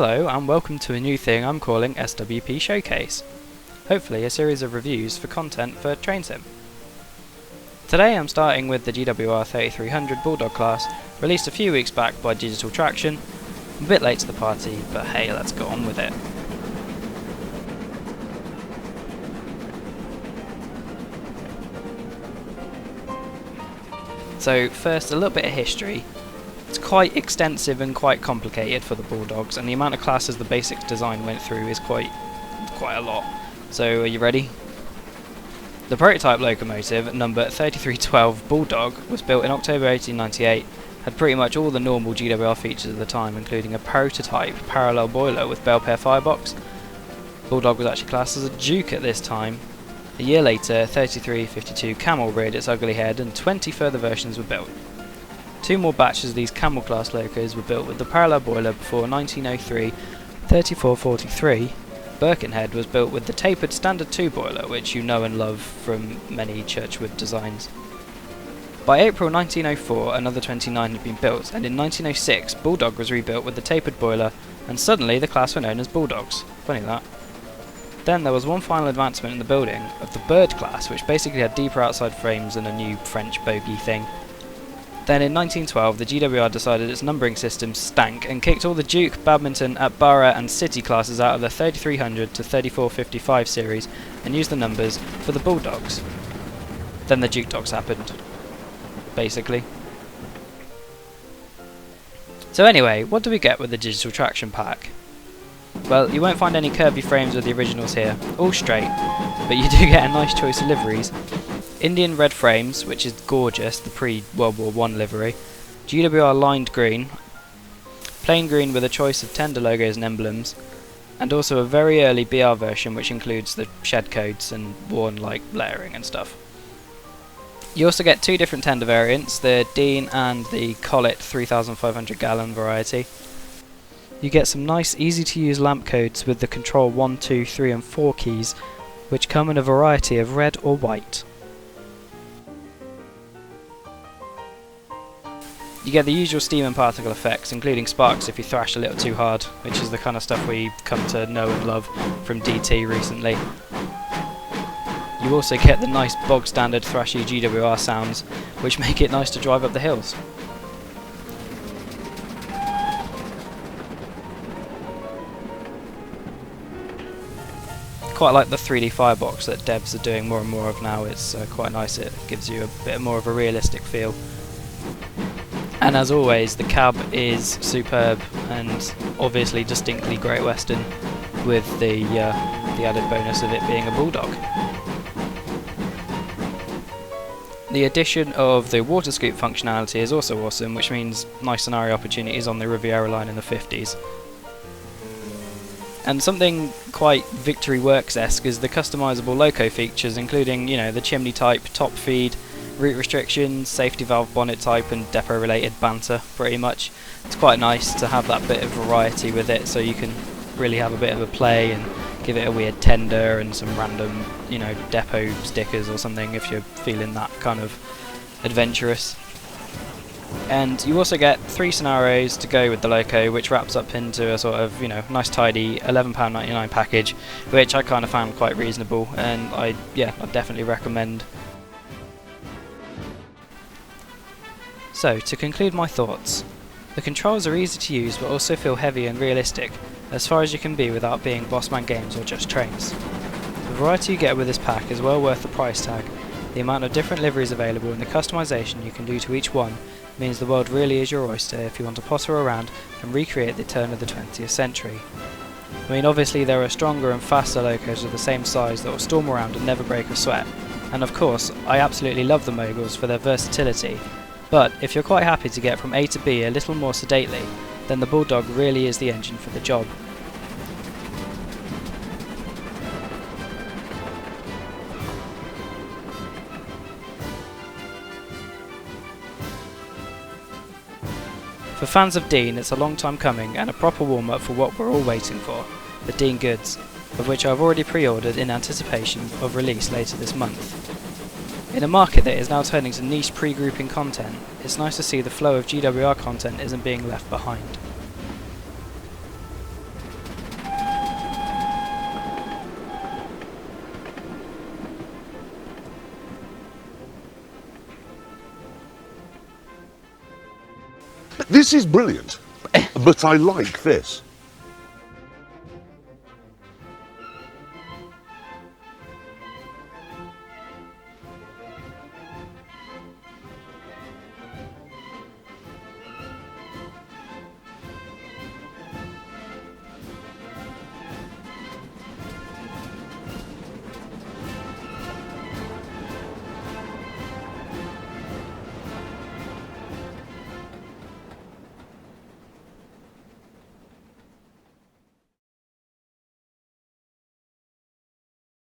Hello and welcome to a new thing I'm calling SWP Showcase. Hopefully a series of reviews for content for Train Sim. Today I'm starting with the GWR 3300 Bulldog class, released a few weeks back by Digital Traction. I'm a bit late to the party, but hey, let's go on with it. So first, a little bit of history. It's quite extensive and quite complicated for the Bulldogs, and the amount of classes the basic design went through is quite a lot. So are you ready? The prototype locomotive, number 3312 Bulldog, was built in October 1898, had pretty much all the normal GWR features of the time, including a prototype parallel boiler with bell pair firebox. Bulldog was actually classed as a Duke at this time. A year later, 3352 Camel reared its ugly head, and 20 further versions were built. Two more batches of these Camel class locos were built with the parallel boiler before 1903. 3443 Birkenhead was built with the tapered standard 2 boiler, which you know and love from many Churchwood designs. By April 1904 another 29 had been built, and in 1906 Bulldog was rebuilt with the tapered boiler, and suddenly the class were known as Bulldogs. Funny that. Then there was one final advancement in the building of the Bird class, which basically had deeper outside frames and a new French bogie thing. Then in 1912 the GWR decided its numbering system stank and kicked all the Duke, Badminton, at Borough and City classes out of the 3300 to 3455 series and used the numbers for the Bulldogs. Then the Duke Dogs happened, basically. So anyway, what do we get with the Digital Traction pack? Well, you won't find any curvy frames with the originals here, all straight, but you do get a nice choice of liveries. Indian red frames, which is gorgeous, the pre-World War I livery. GWR lined green, plain green with a choice of tender logos and emblems, and also a very early BR version which includes the shed codes and worn-like lettering and stuff. You also get two different tender variants, the Dean and the Collet 3500 gallon variety. You get some nice easy to use lamp codes with the control 1, 2, 3 and 4 keys, which come in a variety of red or white. You get the usual steam and particle effects, including sparks if you thrash a little too hard, which is the kind of stuff we've come to know and love from DT recently. You also get the nice bog standard thrashy GWR sounds, which make it nice to drive up the hills. Quite like the 3D firebox that devs are doing more and more of now. It's quite nice, it gives you a bit more of a realistic feel. And as always, the cab is superb and obviously distinctly Great Western, with the added bonus of it being a Bulldog. The addition of the water scoop functionality is also awesome, which means nice scenario opportunities on the Riviera line in the 50s. And something quite Victory Works-esque is the customisable loco features, including, the chimney type, top feed, route restrictions, safety valve bonnet type and depot related banter, pretty much. It's quite nice to have that bit of variety with it, so you can really have a bit of a play and give it a weird tender and some random, depot stickers or something if you're feeling that kind of adventurous. And you also get 3 scenarios to go with the loco, which wraps up into a sort of, nice tidy £11.99 package, which I kind of found quite reasonable, and I definitely recommend. So, to conclude my thoughts, the controls are easy to use but also feel heavy and realistic, as far as you can be without being Bossman Games or Just Trains. The variety you get with this pack is well worth the price tag. The amount of different liveries available and the customization you can do to each one means the world really is your oyster if you want to potter around and recreate the turn of the 20th century. I mean, obviously there are stronger and faster locos of the same size that will storm around and never break a sweat, and of course I absolutely love the moguls for their versatility. But if you're quite happy to get from A to B a little more sedately, then the Bulldog really is the engine for the job. For fans of Dean, it's a long time coming and a proper warm-up for what we're all waiting for, the Dean goods, of which I've already pre-ordered in anticipation of release later this month. In a market that is now turning to niche pre-grouping content, it's nice to see the flow of GWR content isn't being left behind. For fans of Dean, it's a long time coming and a proper warm-up for what we're all waiting for, the Dean goods, of which I've already pre-ordered in anticipation of release later this month. In a market that is now turning to niche pre-grouping content, it's nice to see the flow of GWR content isn't being left behind. This is brilliant, but I like this.